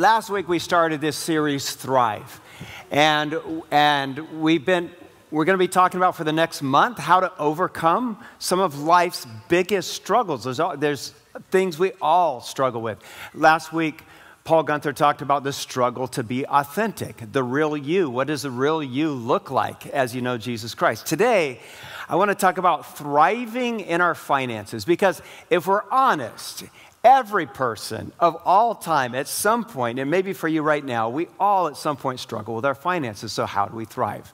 last week we started this series, Thrive. And we're going to be talking about for the next month how to overcome some of life's biggest struggles. There's things we all struggle with. Last week, Paul Gunther talked about the struggle to be authentic, the real you. What does the real you look like as you know Jesus Christ? Today, I want to talk about thriving in our finances, because if we're honest, every person of all time at some point, and maybe for you right now, we all at some point struggle with our finances. So how do we thrive?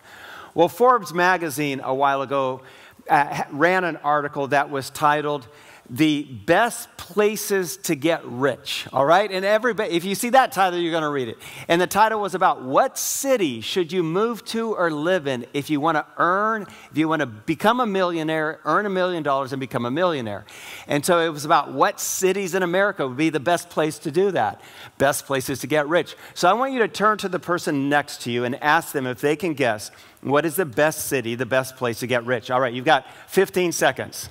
Well, Forbes magazine a while ago ran an article that was titled, "The Best Places to Get Rich," all right? And everybody, if you see that title, you're going to read it. And the title was about what city should you move to or live in if you want to become a millionaire, earn $1 million and become a millionaire. And so it was about what cities in America would be the best place to do that, best places to get rich. So I want you to turn to the person next to you and ask them if they can guess what is the best city, the best place to get rich. All right, you've got 15 seconds.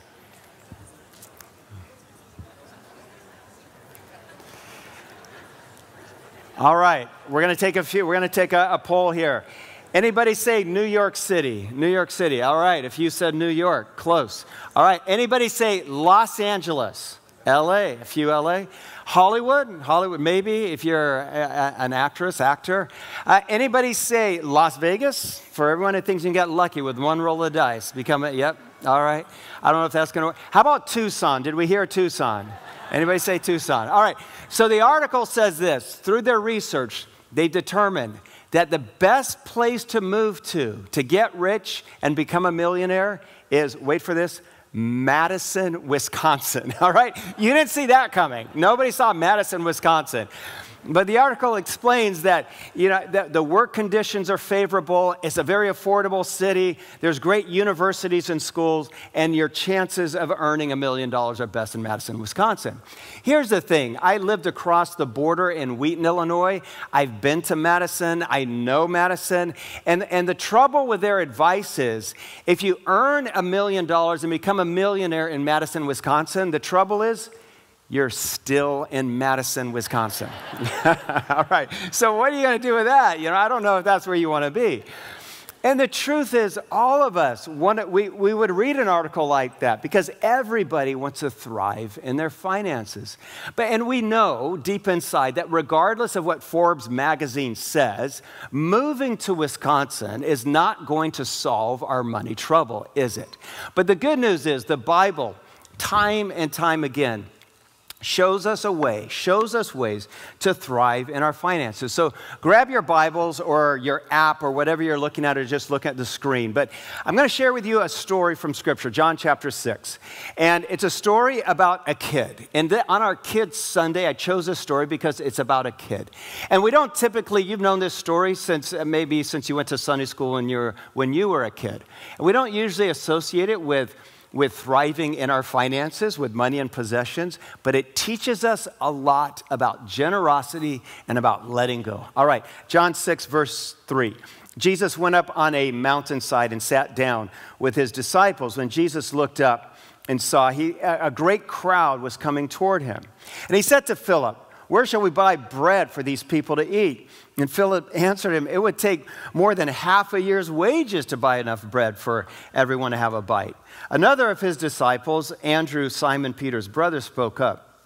All right, we're going to take a poll here. Anybody say New York City? New York City. All right, if you said New York, close. All right, anybody say Los Angeles? LA, a few LA. Hollywood, maybe if you're an actor. Anybody say Las Vegas? For everyone who thinks you can get lucky with one roll of dice. Yep, all right. I don't know if that's going to work. How about Tucson? Did we hear Tucson? Anybody say Tucson? All right, so the article says this. Through their research, they determined that the best place to move to get rich and become a millionaire is, wait for this, Madison, Wisconsin. All right, you didn't see that coming. Nobody saw Madison, Wisconsin. But the article explains that, the work conditions are favorable. It's a very affordable city. There's great universities and schools, and your chances of earning $1 million are best in Madison, Wisconsin. Here's the thing. I lived across the border in Wheaton, Illinois. I've been to Madison. I know Madison. And the trouble with their advice is, if you earn $1 million and become a millionaire in Madison, Wisconsin, the trouble is, you're still in Madison, Wisconsin. All right, so what are you going to do with that? I don't know if that's where you want to be. And the truth is, all of us, we would read an article like that because everybody wants to thrive in their finances. And we know deep inside that regardless of what Forbes magazine says, moving to Wisconsin is not going to solve our money trouble, is it? But the good news is the Bible, time and time again, shows us ways to thrive in our finances. So grab your Bibles or your app or whatever you're looking at, or just look at the screen. But I'm going to share with you a story from Scripture, John chapter 6. And it's a story about a kid. And on our Kids Sunday, I chose this story because it's about a kid. And we don't typically, you've known this story since you went to Sunday school when you were a kid. And we don't usually associate it with thriving in our finances, with money and possessions, but it teaches us a lot about generosity and about letting go. All right, John 6, verse 3. Jesus went up on a mountainside and sat down with his disciples. When Jesus looked up and saw a great crowd was coming toward him. And he said to Philip, "Where shall we buy bread for these people to eat?" And Philip answered him, "It would take more than half a year's wages to buy enough bread for everyone to have a bite." Another of his disciples, Andrew, Simon Peter's brother, spoke up.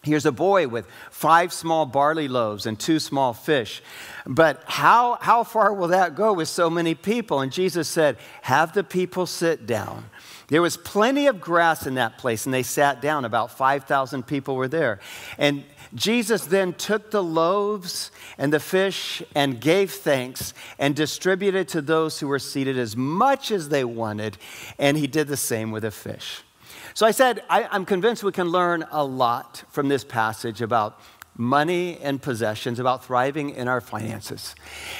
"Here's a boy with 5 small barley loaves and 2 small fish. But how far will that go with so many people?" And Jesus said, "Have the people sit down." There was plenty of grass in that place, and they sat down. About 5,000 people were there. And Jesus then took the loaves and the fish and gave thanks and distributed to those who were seated as much as they wanted, and he did the same with the fish. So I said, I'm convinced we can learn a lot from this passage about money and possessions, about thriving in our finances.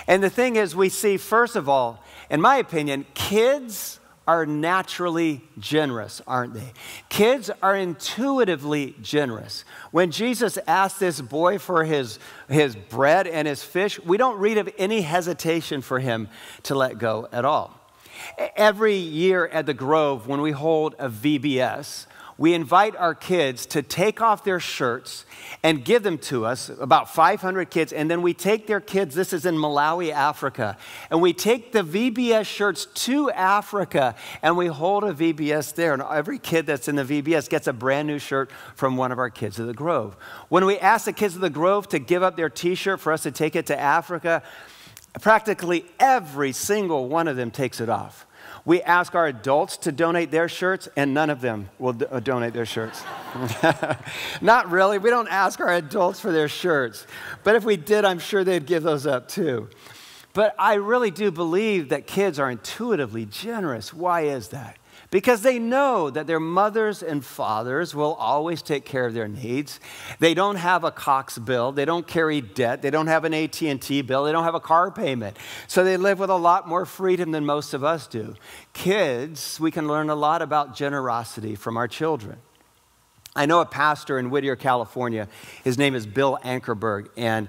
And the thing is, we see, first of all, in my opinion, kids are naturally generous, aren't they? Kids are intuitively generous. When Jesus asked this boy for his bread and his fish, we don't read of any hesitation for him to let go at all. Every year at the Grove, when we hold a VBS, we invite our kids to take off their shirts and give them to us, about 500 kids, and then we take their kids, this is in Malawi, Africa, and we take the VBS shirts to Africa, and we hold a VBS there, and every kid that's in the VBS gets a brand new shirt from one of our kids of the Grove. When we ask the kids of the Grove to give up their t-shirt for us to take it to Africa, practically every single one of them takes it off. We ask our adults to donate their shirts, and none of them will donate their shirts. Not really. We don't ask our adults for their shirts. But if we did, I'm sure they'd give those up too. But I really do believe that kids are intuitively generous. Why is that? Because they know that their mothers and fathers will always take care of their needs. They don't have a Cox bill. They don't carry debt. They don't have an AT&T bill. They don't have a car payment. So they live with a lot more freedom than most of us do. Kids, we can learn a lot about generosity from our children. I know a pastor in Whittier, California. His name is Bill Ankerberg, and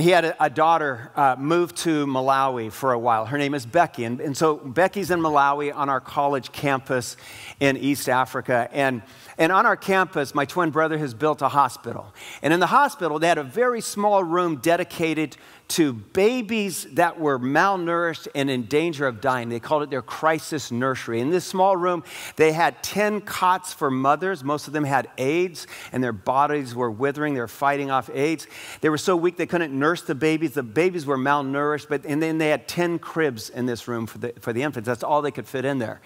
he had a daughter move to Malawi for a while. Her name is Becky, and so Becky's in Malawi on our college campus in East Africa, and on our campus, my twin brother has built a hospital. And in the hospital, they had a very small room dedicated to babies that were malnourished and in danger of dying. They called it their crisis nursery. In this small room, they had 10 cots for mothers. Most of them had AIDS, and their bodies were withering. They were fighting off AIDS. They were so weak they couldn't nurse the babies. The babies were malnourished, and then they had 10 cribs in this room for the infants. That's all they could fit in there.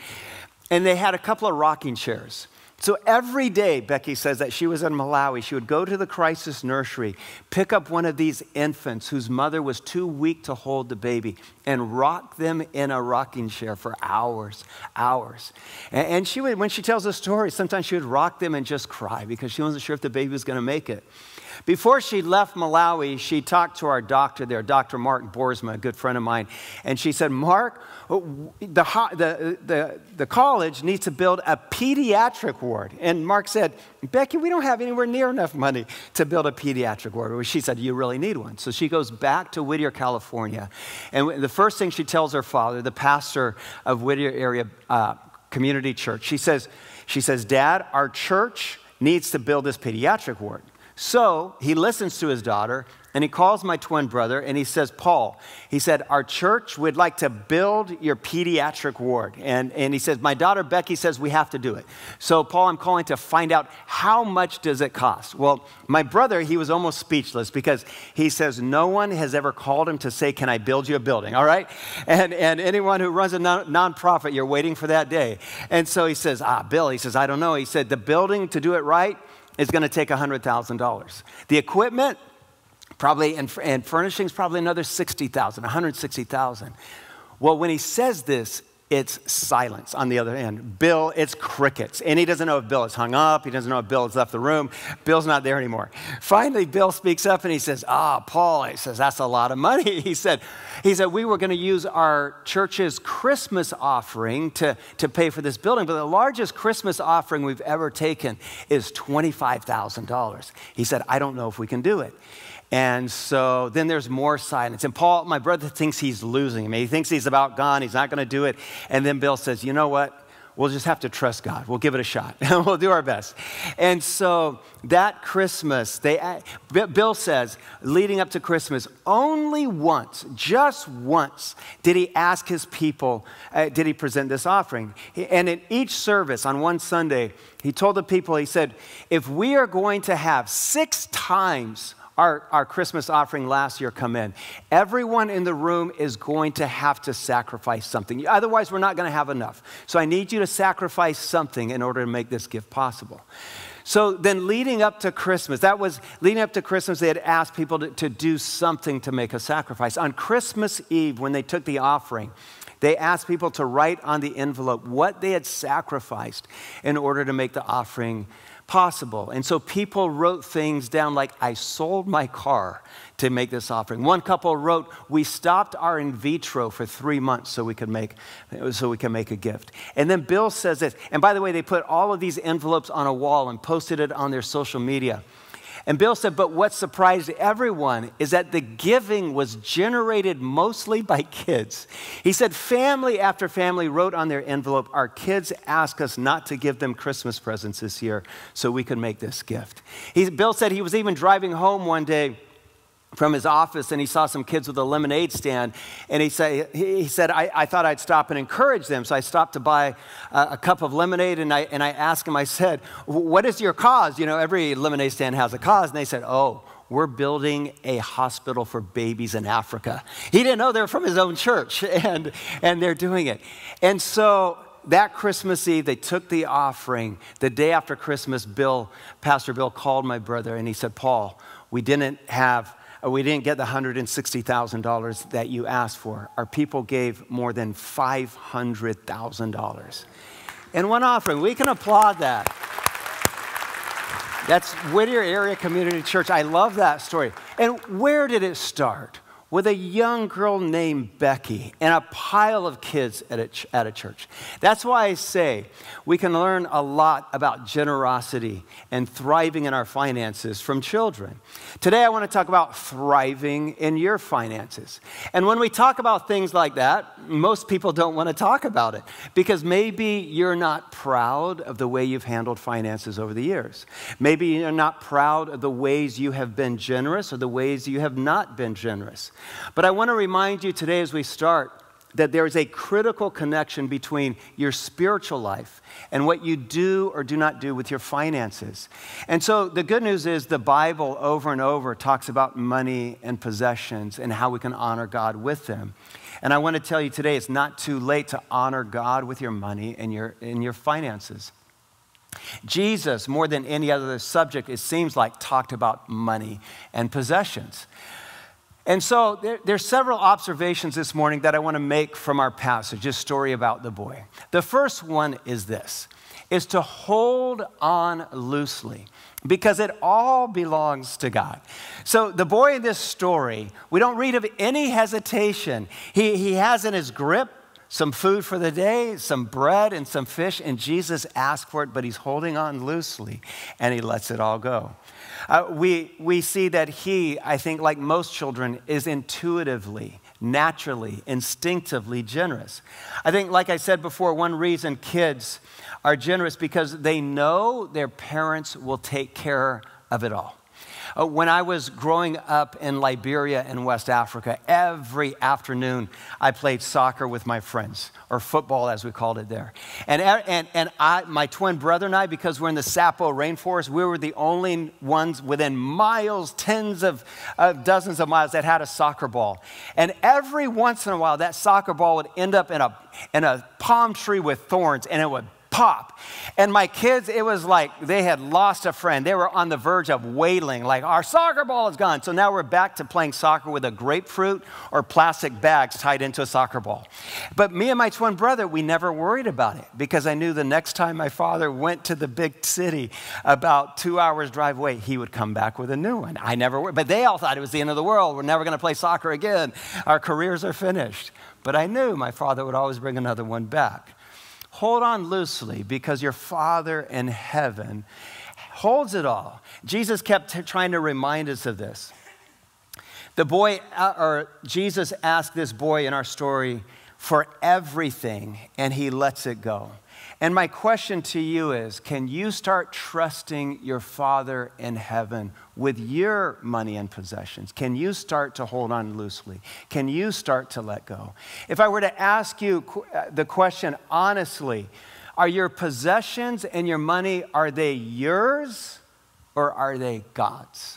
And they had a couple of rocking chairs. So every day, Becky says that she was in Malawi, she would go to the crisis nursery, pick up one of these infants whose mother was too weak to hold the baby, and rock them in a rocking chair for hours. And she would, when she tells the story, sometimes she would rock them and just cry because she wasn't sure if the baby was going to make it. Before she left Malawi, she talked to our doctor there, Dr. Mark Boersma, a good friend of mine, and she said, Mark, the college needs to build a pediatric ward. And Mark said, Becky, we don't have anywhere near enough money to build a pediatric ward. She said, you really need one. So she goes back to Whittier, California, and the first thing she tells her father, the pastor of Whittier area community church, she says, Dad, our church needs to build this pediatric ward. So he listens to his daughter, and he calls my twin brother, and he says, Paul, he said, our church would like to build your pediatric ward. And he says, my daughter Becky says we have to do it. So Paul, I'm calling to find out how much does it cost? Well, my brother, he was almost speechless because he says, no one has ever called him to say, can I build you a building, all right? And anyone who runs a nonprofit, you're waiting for that day. And so he says, Bill, he says, I don't know. He said, the building, to do it right, is going to take $100,000. The equipment, probably, and furnishings, probably another $60,000, $160,000. Well, when he says this, it's silence on the other end. Bill, it's crickets. And he doesn't know if Bill has hung up. He doesn't know if Bill has left the room. Bill's not there anymore. Finally, Bill speaks up and he says, Paul, he says, that's a lot of money. He said, we were going to use our church's Christmas offering to pay for this building, but the largest Christmas offering we've ever taken is $25,000. He said, I don't know if we can do it. And so then there's more silence. And Paul, my brother, thinks he's losing. I mean, he thinks he's about gone. He's not going to do it. And then Bill says, you know what? We'll just have to trust God. We'll give it a shot. We'll do our best. And so that Christmas, Bill says, leading up to Christmas, only once, just once, did he ask his people, did he present this offering. And in each service on one Sunday, he told the people, he said, if we are going to have 6 times our Christmas offering last year come in, everyone in the room is going to have to sacrifice something. Otherwise, we're not going to have enough. So I need you to sacrifice something in order to make this gift possible. So then leading up to Christmas, they had asked people to do something to make a sacrifice. On Christmas Eve, when they took the offering, they asked people to write on the envelope what they had sacrificed in order to make the offering possible. And so people wrote things down like, I sold my car to make this offering. One couple wrote, we stopped our in vitro for 3 months so we could make a gift. And then Bill says this, and by the way, they put all of these envelopes on a wall and posted it on their social media. And Bill said, but what surprised everyone is that the giving was generated mostly by kids. He said, family after family wrote on their envelope, our kids asked us not to give them Christmas presents this year so we could make this gift. Bill said he was even driving home one day from his office, and he saw some kids with a lemonade stand, and he said, I thought I'd stop and encourage them, so I stopped to buy a cup of lemonade, and I asked him, I said, what is your cause? You know, every lemonade stand has a cause, and they said, oh, we're building a hospital for babies in Africa. He didn't know they were from his own church, and they're doing it. And so that Christmas Eve, they took the offering. The day after Christmas, Pastor Bill called my brother, and he said, Paul, we didn't get the $160,000 that you asked for. Our people gave more than $500,000 in one offering. We can applaud that. That's Whittier Area Community Church. I love that story. And where did it start? With a young girl named Becky and a pile of kids at a church. That's why I say we can learn a lot about generosity and thriving in our finances from children. Today I want to talk about thriving in your finances. And when we talk about things like that, most people don't want to talk about it because maybe you're not proud of the way you've handled finances over the years. Maybe you're not proud of the ways you have been generous or the ways you have not been generous. But I want to remind you today as we start that there is a critical connection between your spiritual life and what you do or do not do with your finances. And so the good news is the Bible over and over talks about money and possessions and how we can honor God with them. And I want to tell you today it's not too late to honor God with your money and your finances. Jesus, more than any other subject, it seems like, talked about money and possessions. And so there's several observations this morning that I want to make from our passage, this story about the boy. The first one is this, is to hold on loosely because it all belongs to God. So the boy in this story, we don't read of any hesitation. He has in his grip some food for the day, some bread and some fish, and Jesus asked for it, but he's holding on loosely, and he lets it all go. We see that he, I think, like most children, is intuitively, naturally, instinctively generous. I think, like I said before, one reason kids are generous because they know their parents will take care of it all. When I was growing up in Liberia in West Africa, every afternoon I played soccer with my friends, or football as we called it there. And my twin brother and I, because we're in the Sapo rainforest, we were the only ones within miles, tens of dozens of miles that had a soccer ball. And every once in a while, that soccer ball would end up in a palm tree with thorns, and it would pop. And my kids, it was like they had lost a friend. They were on the verge of wailing, like, our soccer ball is gone. So now we're back to playing soccer with a grapefruit or plastic bags tied into a soccer ball. But me and my twin brother, we never worried about it because I knew the next time my father went to the big city about 2 hours drive away, he would come back with a new one. I never worried, but they all thought it was the end of the world. We're never going to play soccer again. Our careers are finished. But I knew my father would always bring another one back. Hold on loosely because your Father in heaven holds it all. Jesus kept trying to remind us of this. Jesus asked this boy in our story for everything, and he lets it go. And my question to you is, can you start trusting your Father in heaven with your money and possessions? Can you start to hold on loosely? Can you start to let go? If I were to ask you the question honestly, are your possessions and your money, are they yours or are they God's?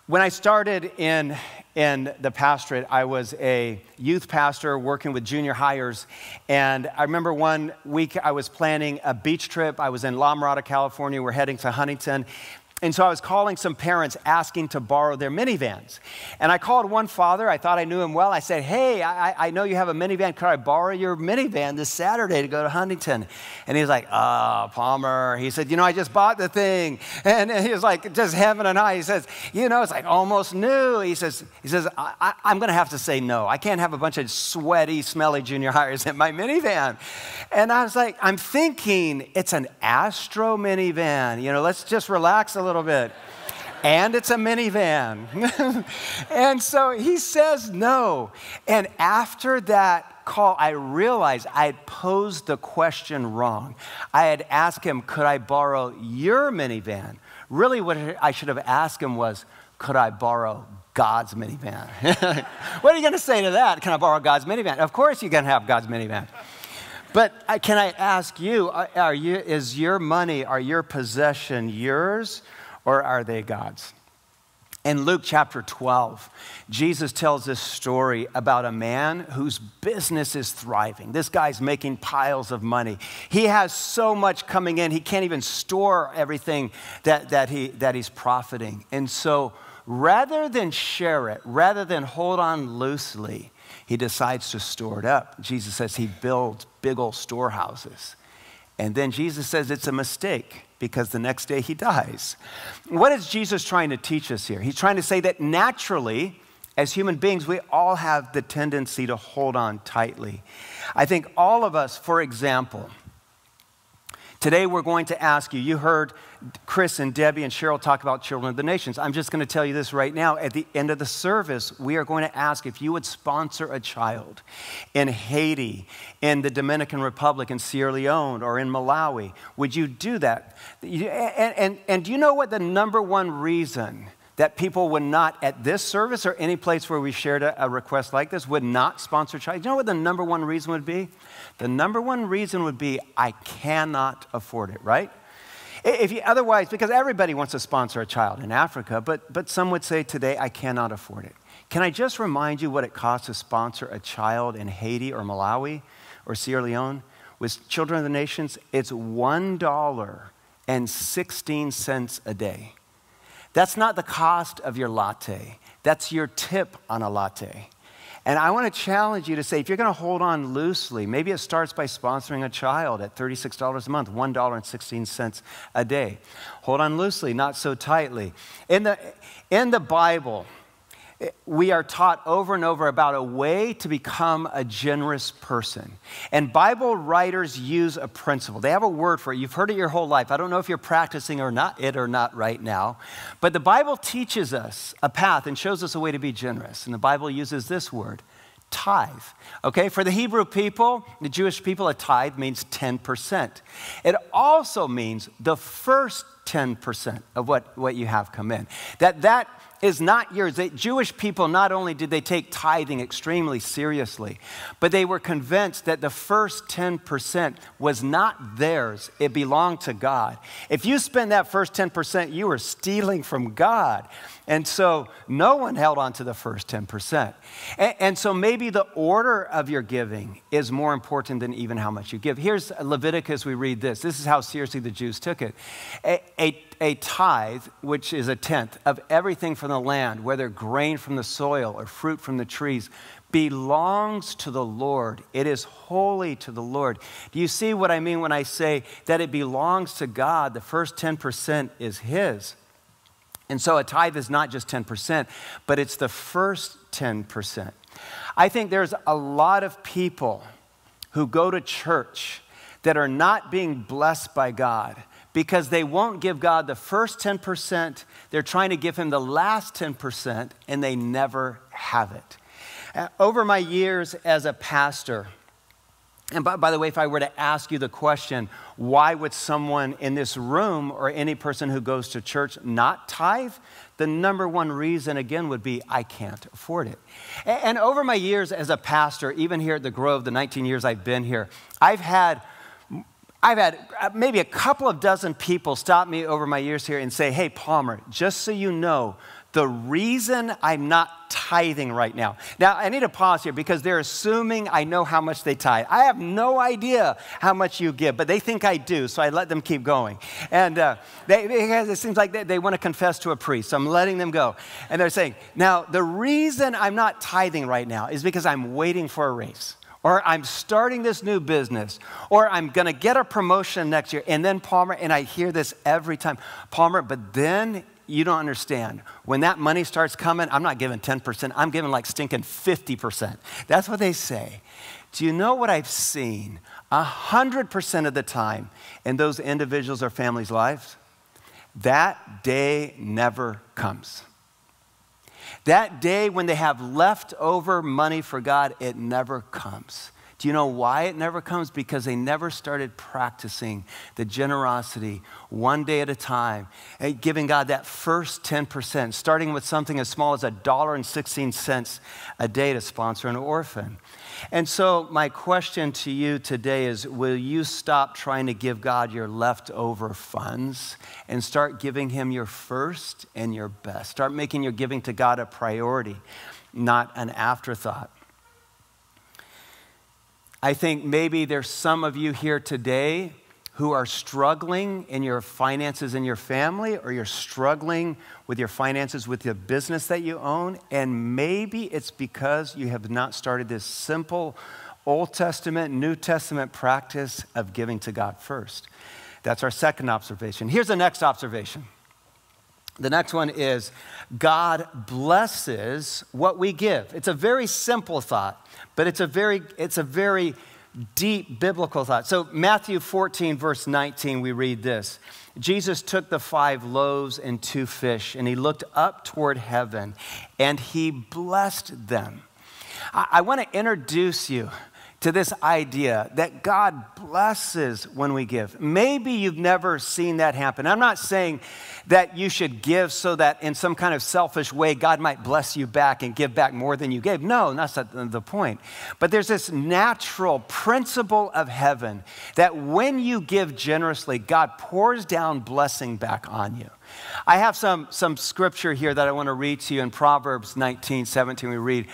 When I started in the pastorate, I was a youth pastor working with junior hires. And I remember one week I was planning a beach trip. I was in La Mirada, California. We're heading to Huntington. And so I was calling some parents asking to borrow their minivans. And I called one father. I thought I knew him well. I said, hey, I know you have a minivan. Could I borrow your minivan this Saturday to go to Huntington? And he was like, Palmer. He said, I just bought the thing. And he was like, just heaven and high. He says, it's like almost new. He says, I'm going to have to say no. I can't have a bunch of sweaty, smelly junior hires in my minivan. And I was like, I'm thinking it's an Astro minivan. Let's just relax a little bit. And it's a minivan. And so he says no. And after that call, I realized I had posed the question wrong. I had asked him, could I borrow your minivan? Really what I should have asked him was, could I borrow God's minivan? What are you going to say to that? Can I borrow God's minivan? Of course you can have God's minivan. But can I ask you, is your money, are your possession yours, or are they God's? In Luke chapter 12, Jesus tells this story about a man whose business is thriving. This guy's making piles of money. He has so much coming in, he can't even store everything that he's profiting. And so rather than share it, rather than hold on loosely, he decides to store it up. Jesus says he builds big old storehouses. And then Jesus says it's a mistake because the next day he dies. What is Jesus trying to teach us here? He's trying to say that naturally, as human beings, we all have the tendency to hold on tightly. I think all of us, for example, today we're going to ask you, you heard Chris and Debbie and Cheryl talk about Children of the Nations. I'm just going to tell you this right now. At the end of the service, we are going to ask if you would sponsor a child in Haiti, in the Dominican Republic, in Sierra Leone, or in Malawi. Would you do that? And do you know what the number one reason that people would not, at this service or any place where we shared a request like this, would not sponsor a child? Do you know what the number one reason would be? The number one reason would be, I cannot afford it, right? Otherwise, because everybody wants to sponsor a child in Africa, but some would say today, I cannot afford it. Can I just remind you what it costs to sponsor a child in Haiti or Malawi or Sierra Leone? With Children of the Nations, it's $1.16 a day. That's not the cost of your latte. That's your tip on a latte. And I want to challenge you to say, if you're going to hold on loosely, maybe it starts by sponsoring a child at $36 a month, $1.16 a day. Hold on loosely, not so tightly. In the Bible, we are taught over and over about a way to become a generous person. And Bible writers use a principle. They have a word for it. You've heard it your whole life. I don't know if you're practicing or not right now. But the Bible teaches us a path and shows us a way to be generous. And the Bible uses this word, tithe. Okay, for the Hebrew people, the Jewish people, a tithe means 10%. It also means the first 10% of what you have come in. That is not yours. The Jewish people, not only did they take tithing extremely seriously, but they were convinced that the first 10% was not theirs. It belonged to God. If you spent that first 10%, you were stealing from God. And so no one held on to the first 10%. And so maybe the order of your giving is more important than even how much you give. Here's Leviticus, we read this. This is how seriously the Jews took it. A tithe, which is a tenth of everything from the land, whether grain from the soil or fruit from the trees, belongs to the Lord. It is holy to the Lord. Do you see what I mean when I say that it belongs to God? The first 10% is His. And so a tithe is not just 10%, but it's the first 10%. I think there's a lot of people who go to church that are not being blessed by God because they won't give God the first 10%. They're trying to give Him the last 10%, and they never have it. Over my years as a pastor, and by the way, if I were to ask you the question, why would someone in this room or any person who goes to church not tithe? The number one reason, again, would be, I can't afford it. And over my years as a pastor, even here at the Grove, the 19 years I've been here, I've had maybe a couple of dozen people stop me over my years here and say, hey, Palmer, just so you know, the reason I'm not tithing right now. Now, I need to pause here because they're assuming I know how much they tithe. I have no idea how much you give, but they think I do, so I let them keep going. And because it seems like they want to confess to a priest, so I'm letting them go. And they're saying, now, the reason I'm not tithing right now is because I'm waiting for a raise, or I'm starting this new business, or I'm going to get a promotion next year. And then, Palmer, and I hear this every time, Palmer, but then you don't understand. When that money starts coming, I'm not giving 10%. I'm giving like stinking 50%. That's what they say. Do you know what I've seen 100% of the time in those individuals or families' lives? that day never comes. That day when they have leftover money for God, it never comes. Do you know why it never comes? Because they never started practicing the generosity one day at a time, and giving God that first 10%, starting with something as small as $1.16 a day to sponsor an orphan. And so my question to you today is, will you stop trying to give God your leftover funds and start giving him your first and your best? Start making your giving to God a priority, not an afterthought. I think maybe there's some of you here today who are struggling in your finances in your family, or you're struggling with your finances with the business that you own, and maybe it's because you have not started this simple Old Testament, New Testament practice of giving to God first. That's our second observation. Here's the next observation. The next one is God blesses what we give. It's a very simple thought, but it's a very deep biblical thought. So Matthew 14, verse 19, we read this. Jesus took the 5 loaves and 2 fish, and he looked up toward heaven, and he blessed them. I want to introduce you to this idea that God blesses when we give. Maybe you've never seen that happen. I'm not saying that you should give so that in some kind of selfish way, God might bless you back and give back more than you gave. No, that's not the point. But there's this natural principle of heaven that when you give generously, God pours down blessing back on you. I have some scripture here that I want to read to you in Proverbs 19:17. We read,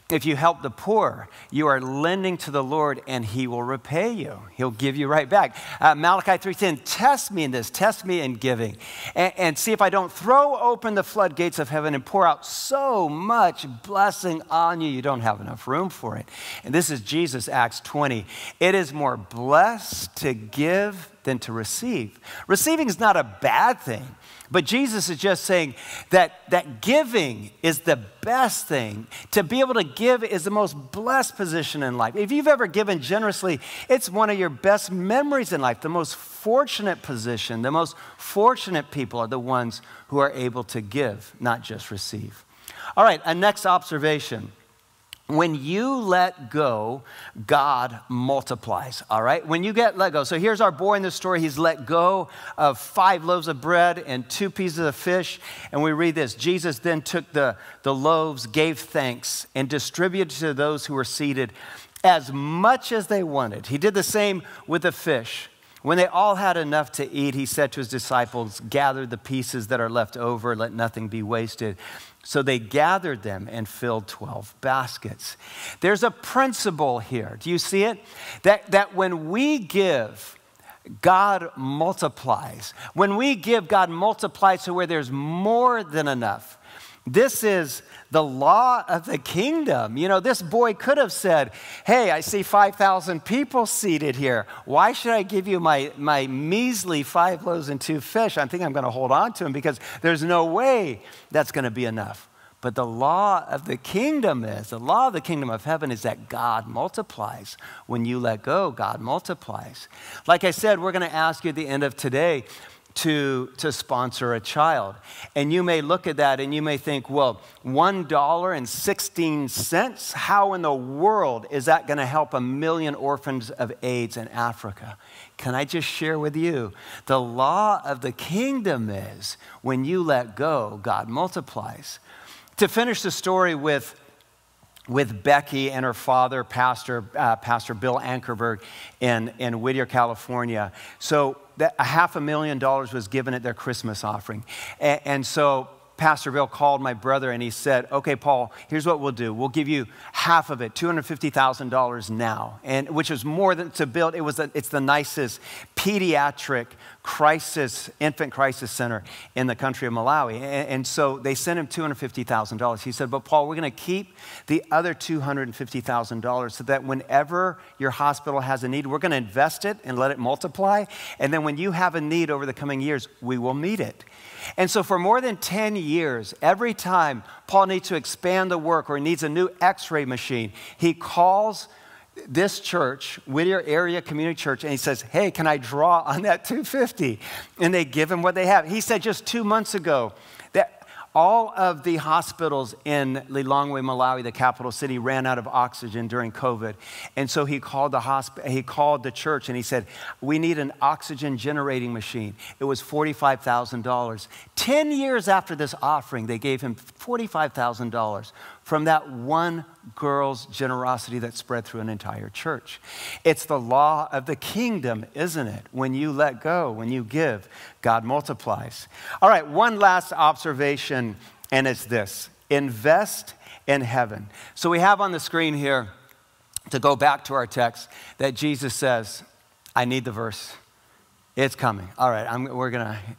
if you help the poor, you are lending to the Lord, and he will repay you. He'll give you right back. Malachi 3:10, test me in this, test me in giving, and see if I don't throw open the floodgates of heaven and pour out so much blessing on you, you don't have enough room for it. And this is Jesus, Acts 20. It is more blessed to give than to receive. Receiving is not a bad thing. But Jesus is just saying that giving is the best thing. To be able to give is the most blessed position in life. If you've ever given generously, it's one of your best memories in life. The most fortunate position, the most fortunate people are the ones who are able to give, not just receive. All right, a next observation. When you let go, God multiplies, all right? When you let go. So here's our boy in the story. He's let go of 5 loaves of bread and 2 pieces of fish. And we read this. Jesus then took the loaves, gave thanks, and distributed to those who were seated as much as they wanted. He did the same with the fish. When they all had enough to eat, he said to his disciples, gather the pieces that are left over, let nothing be wasted. So they gathered them and filled 12 baskets. There's a principle here. Do you see it? That when we give, God multiplies. When we give, God multiplies to where there's more than enough. This is the law of the kingdom. You know, this boy could have said, hey, I see 5,000 people seated here. Why should I give you my measly 5 loaves and 2 fish? I think I'm going to hold on to them because there's no way that's going to be enough. But the law of the kingdom of heaven is that God multiplies. When you let go, God multiplies. Like I said, we're going to ask you at the end of today to sponsor a child. And you may look at that and you may think, well, $1.16, how in the world is that going to help 1 million orphans of AIDS in Africa? Can I just share with you, the law of the kingdom is when you let go, God multiplies. To finish the story with Becky and her father, Pastor Bill Ankerberg in Whittier, California. So $500,000 was given at their Christmas offering. And so Pastor Bill called my brother and he said, okay, Paul, here's what we'll do. We'll give you half of it, $250,000 now, and which is more than to build. It's the nicest pediatric infant crisis center in the country of Malawi. And so they sent him $250,000. He said, but Paul, we're going to keep the other $250,000 so that whenever your hospital has a need, we're going to invest it and let it multiply. And then when you have a need over the coming years, we will meet it. And so for more than 10 years, every time Paul needs to expand the work or needs a new x-ray machine, he calls this church, Whittier Area Community Church, and he says, hey, can I draw on that 250? And they give him what they have. He said just 2 months ago that all of the hospitals in Lilongwe, Malawi, the capital city, ran out of oxygen during COVID. And so he called the church and he said, we need an oxygen generating machine. It was $45,000. 10 years after this offering, they gave him $45,000 from that one girl's generosity that spread through an entire church. It's the law of the kingdom, isn't it? When you let go, when you give, God multiplies. All right, one last observation, and it's this: invest in heaven. So we have on the screen here, to go back to our text, that Jesus says, I need the verse. It's coming. All right,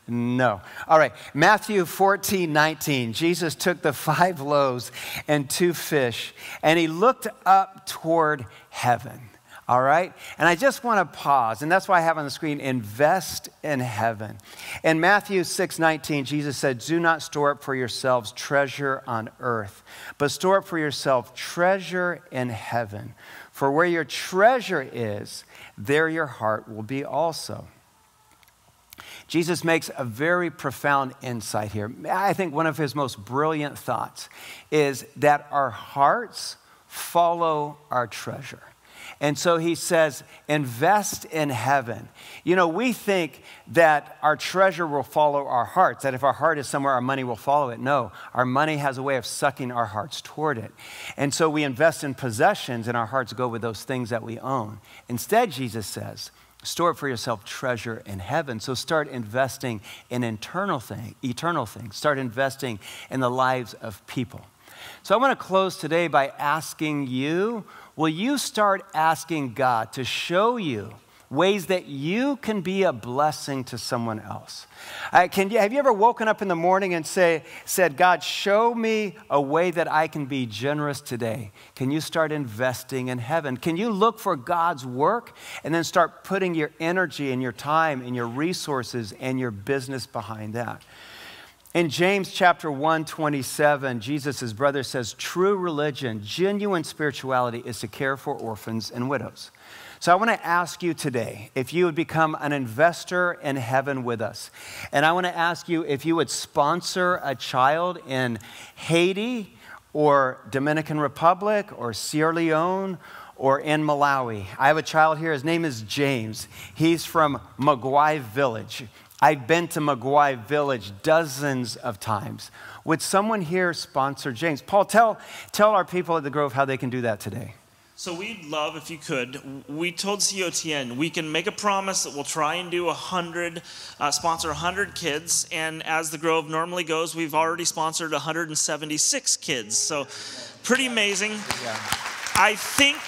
no. All right, Matthew 14:19. Jesus took the 5 loaves and 2 fish, and he looked up toward heaven. All right? And I just want to pause, and that's why I have on the screen, invest in heaven. In Matthew 6:19, Jesus said, do not store up for yourselves treasure on earth, but store up for yourself treasure in heaven. For where your treasure is, there your heart will be also. Jesus makes a very profound insight here. I think one of his most brilliant thoughts is that our hearts follow our treasure. And so he says, invest in heaven. You know, we think that our treasure will follow our hearts, that if our heart is somewhere, our money will follow it. No, our money has a way of sucking our hearts toward it. And so we invest in possessions and our hearts go with those things that we own. Instead, Jesus says, store up for yourself treasure in heaven. So start investing in eternal things. Start investing in the lives of people. So I want to close today by asking you, will you start asking God to show you ways that you can be a blessing to someone else? Have you ever woken up in the morning and said, God, show me a way that I can be generous today? Can you start investing in heaven? Can you look for God's work and then start putting your energy and your time and your resources and your business behind that? In James chapter 1:27, Jesus' brother says, true religion, genuine spirituality is to care for orphans and widows. So I want to ask you today if you would become an investor in heaven with us. And I want to ask you if you would sponsor a child in Haiti or Dominican Republic or Sierra Leone or in Malawi. I have a child here. His name is James. He's from Magwai Village. I've been to Magwai Village dozens of times. Would someone here sponsor James? Paul, tell our people at the Grove how they can do that today. So we'd love if you could. We told COTN we can make a promise that we'll try and do sponsor 100 kids. And as the Grove normally goes, we've already sponsored 176 kids. So pretty amazing. Yeah. I think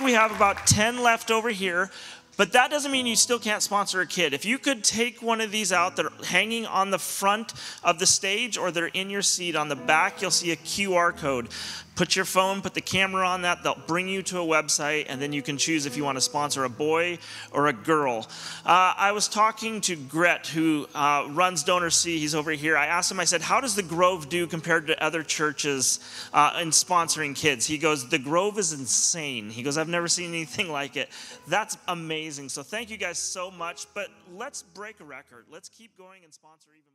we have about 10 left over here. But that doesn't mean you still can't sponsor a kid. If you could take one of these out that are hanging on the front of the stage or they're in your seat on the back, you'll see a QR code. Put your phone, put the camera on that, they'll bring you to a website, and then you can choose if you want to sponsor a boy or a girl. I was talking to Gret, who runs Donor C. He's over here. I asked him, I said, how does the Grove do compared to other churches in sponsoring kids? He goes, the Grove is insane. He goes, I've never seen anything like it. That's amazing. So thank you guys so much, but let's break a record. Let's keep going and sponsor even more.